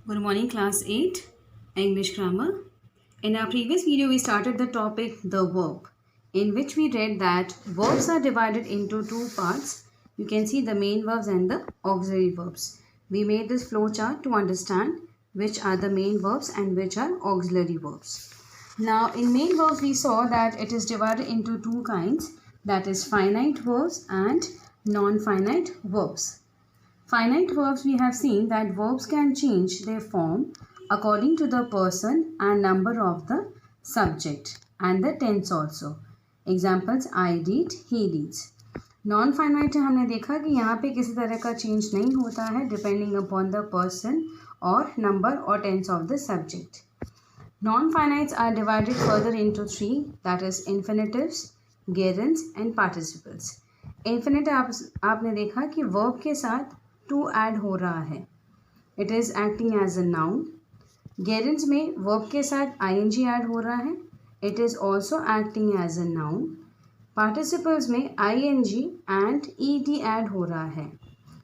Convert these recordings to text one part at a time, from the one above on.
Good morning, class 8, English grammar. In our previous video, we started the topic the verb, in which we read that verbs are divided into two parts. You can see the main verbs and the auxiliary verbs. We made this flow chart to understand which are the main verbs and which are auxiliary verbs. Now, in main verbs, we saw that it is divided into two kinds, that is finite verbs and non-finite verbs. Finite verbs, we have seen that verbs can change their form according to the person and number of the subject and the tense also. Examples, I read, he reads. Non finite हमने देखा कि यहाँ पे किसी तरह का change नहीं होता है डिपेंडिंग अपॉन द पर्सन और नंबर और tense of the subject. Non-finites are divided further into three, that is infinitives, gerunds and participles. Infinitive आपने देखा कि verb के साथ to ऐड हो रहा है. It is acting as a noun. Gerunds में verb के साथ ing ऐड हो रहा है. It is also acting as a noun. Participles में ing and ed ऐड हो रहा है.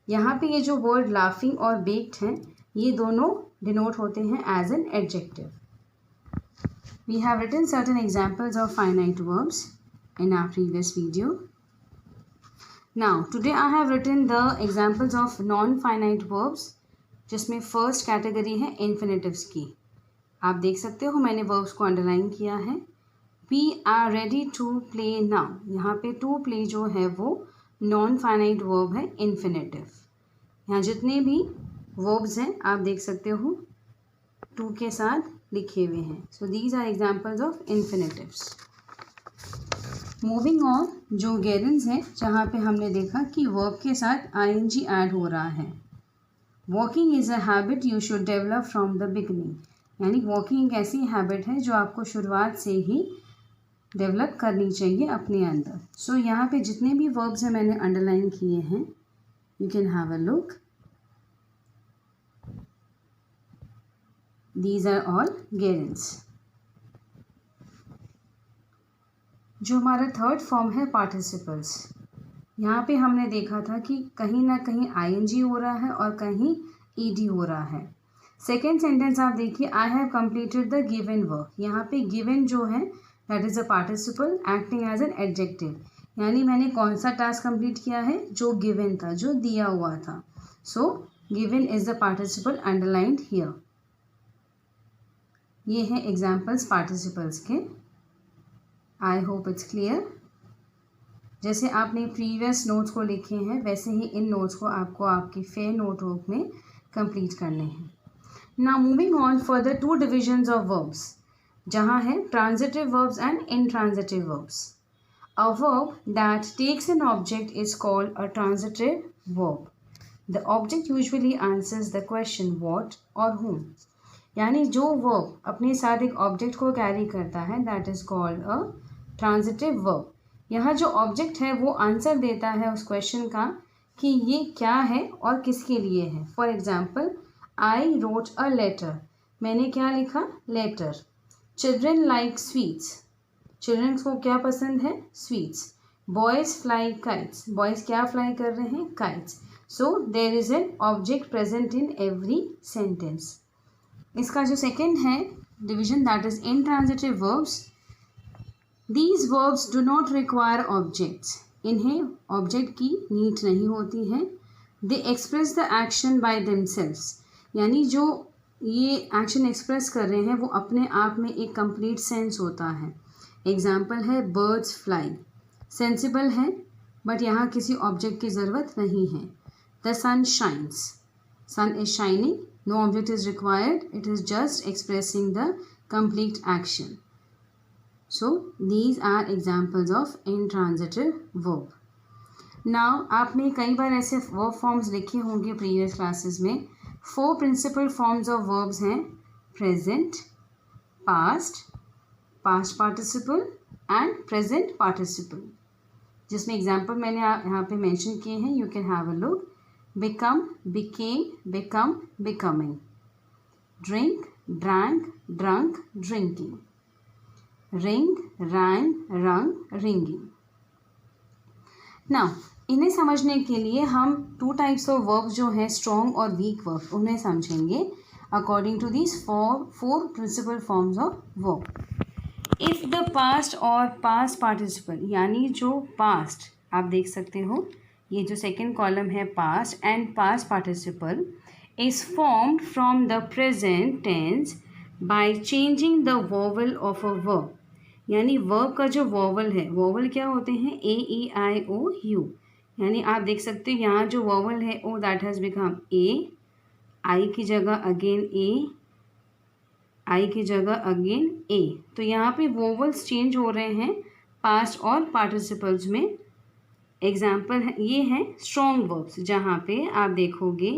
यहाँ पे ये जो word laughing और baked हैं ये दोनों denote होते हैं as an adjective. We have written certain examples of finite verbs in our previous video. Now, today I have written the examples of non-finite verbs, जिसमें first category है infinitives की. आप देख सकते हो मैंने verbs को underline किया है. We are ready to play now. यहाँ पे to play जो है वो non-finite verb है infinitive. यहाँ जितने भी verbs हैं आप देख सकते हो to के साथ लिखे हुए हैं. So these are examples of infinitives. Moving on, जो gerunds हैं जहाँ पे हमने देखा कि verb के साथ ing ऐड हो रहा है. Walking is a habit you should develop from the beginning. यानी वॉकिंग एक ऐसी हैबिट है जो आपको शुरुआत से ही डेवलप करनी चाहिए अपने अंदर. सो यहाँ पे जितने भी verbs हैं मैंने अंडरलाइन किए हैं. You can have a look. These are all gerunds. जो हमारा थर्ड फॉर्म है पार्टिसिपल्स. यहाँ पे हमने देखा था कि कहीं ना कहीं ing हो रहा है और कहीं ed हो रहा है. सेकेंड सेंटेंस आप देखिए, I have completed the given work. यहाँ पे गिवन जो है that is a participle acting as an adjective. यानी मैंने कौन सा टास्क कंप्लीट किया है, जो गिवन था, जो दिया हुआ था. So given is the participle underlined here. ये हैं एग्जाम्पल्स पार्टिसिपल्स के. I hope it's clear. जैसे आपने प्रीवियस नोट्स को लिखे हैं वैसे ही इन नोट्स को आपको आपकी फेयर नोटबुक में कंप्लीट करने हैं. Now moving on further to divisions of verbs, जहाँ है transitive verbs and intransitive verbs. A verb that takes an object is called a transitive verb. The object usually answers the question what और whom. यानी जो verb अपने साथ एक object को carry करता है that is called a transitive verb. यहाँ जो ऑब्जेक्ट है वो आंसर देता है उस क्वेश्चन का कि ये क्या है और किसके लिए है. For example, I wrote a letter. मैंने क्या लिखा, letter. Children like sweets. Children को क्या पसंद है, sweets. Boys fly kites. Boys क्या फ्लाई कर रहे हैं, kites. So there is an object present in every sentence. इसका जो सेकेंड है division that is intransitive verbs. These verbs do not require objects. इन्हें ऑब्जेक्ट की नीड नहीं होती है. They express the action by themselves. यानी जो ये एक्शन एक्सप्रेस कर रहे हैं वो अपने आप में एक कंप्लीट सेंस होता है. एग्जाम्पल है बर्ड्स फ्लाई. सेंसिबल है बट यहाँ किसी ऑब्जेक्ट की ज़रूरत नहीं है. The sun shines. Sun is shining. No object is required. It is just expressing the complete action. So these are examples of intransitive verb. Now आपने कई बार ऐसे verb forms लिखे होंगे previous classes में. 4 principal forms of verbs हैं present, past, past participle and present participle. जिसमें example मैंने यहाँ पे mention किए हैं. You can have a look. Become, became, become, becoming. Drink, drank, drunk, drinking. Ring, rang, rung, ringing. Now, इन्हें समझने के लिए हम 2 टाइप्स ऑफ वर्ब जो हैं स्ट्रॉन्ग और वीक वर्ब उन्हें समझेंगे. according to these four principal forms of verb. If the past और past participle यानी जो past आप देख सकते हो, ये जो सेकेंड कॉलम है past and past participle is formed from the present tense by changing the vowel of a verb. यानी वर्ब का जो वॉवल है, वॉवल क्या होते हैं, ए ई आई ओ यू, यानी आप देख सकते हो यहाँ जो वॉवल है ओ दैट हैज़ बिकम ए, आई की जगह अगेन ए, आई की जगह अगेन ए. तो यहाँ पे वोवल्स चेंज हो रहे हैं पास्ट और पार्टिसिपल्स में. एग्जाम्पल है ये हैं स्ट्रॉन्ग वर्ब्स, जहाँ पे आप देखोगे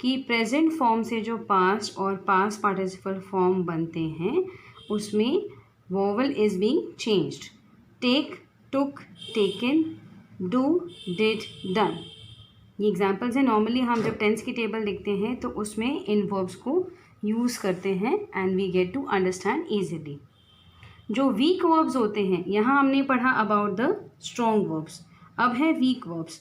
कि प्रेजेंट फॉर्म से जो पास्ट और पास्ट पार्टिसिपल फॉर्म बनते हैं उसमें vowel is being changed. Take, took, taken, do, did, done. ये एग्जाम्पल्स हैं. नॉर्मली हम जब टेंस की टेबल लिखते हैं तो उसमें इन वर्ब्स को यूज़ करते हैं and we get to understand easily. जो वीक वर्ब्स होते हैं, यहाँ हमने पढ़ा अबाउट द स्ट्रॉन्ग वर्ब्स, अब है weak verbs.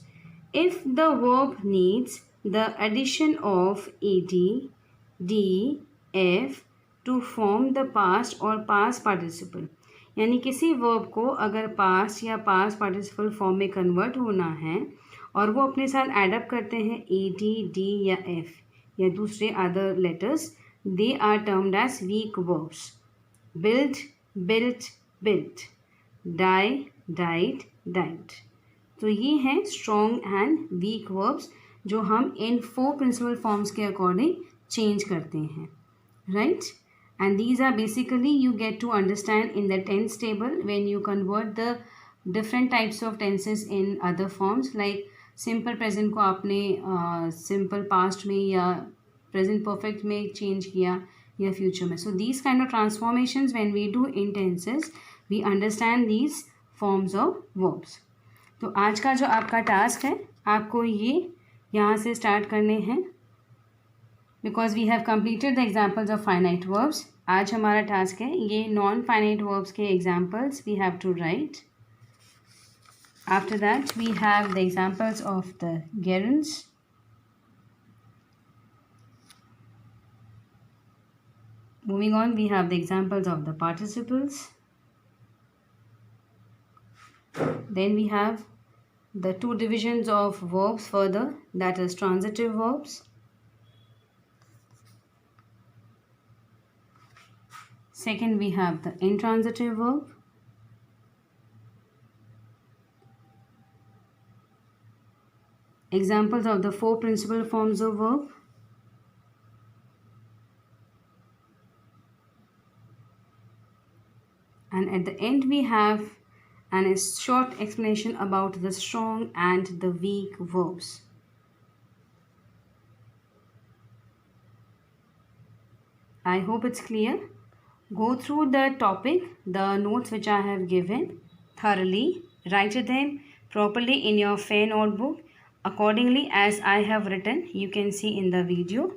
If the verb needs the addition of A D, D, F to form the past और पास्ट पार्टिसिपल, यानी किसी वर्ब को अगर पास्ट या पास्ट पार्टिसिपल फॉर्म में कन्वर्ट होना है और वो अपने साथ एडअप करते हैं ए डी, डी या एफ या दूसरे other letters, they are termed as weak verbs. Build, built, built, die, died, died. तो ये हैं स्ट्रॉन्ग एंड वीक वर्ब्स जो हम इन 4 प्रिंसिपल फॉर्म्स के अकॉर्डिंग चेंज करते हैं, right. And these are basically you get to understand in the tense table when you convert the different types of tenses in other forms, like simple present को आपने simple past में या present perfect में change किया या future में. So these kind of transformations when we do in tenses we understand these forms of verbs. तो आज का जो आपका टास्क है, आपको ये यहाँ से स्टार्ट करने हैं because we have completed the examples of finite verbs. आज हमारा टास्क है ये नॉन फाइनाइट वर्ब्स के examples we have to write. After that we have the examples of the gerunds. Moving on, we have the examples of the participles. Then we have the 2 divisions of verbs further, that is transitive verbs. Second, we have the intransitive verb. Examples of the 4 principal forms of verb. And at the end, we have a short explanation about the strong and the weak verbs. I hope it's clear. Go through the topic, the notes which I have given thoroughly. Write them properly in your fair notebook accordingly as I have written. You can see in the video.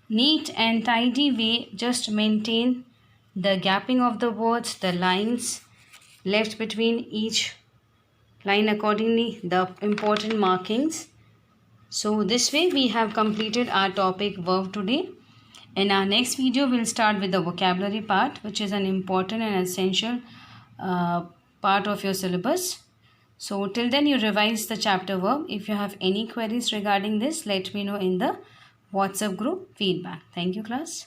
Neat and tidy way, just maintain the gapping of the words, the lines left between each line accordingly, the important markings. So this way we have completed our topic verb today. In our next video, we'll start with the vocabulary part, which is an important and essential part of your syllabus. So till then, you revise the chapter verb. If you have any queries regarding this, let me know in the WhatsApp group feedback. Thank you, class.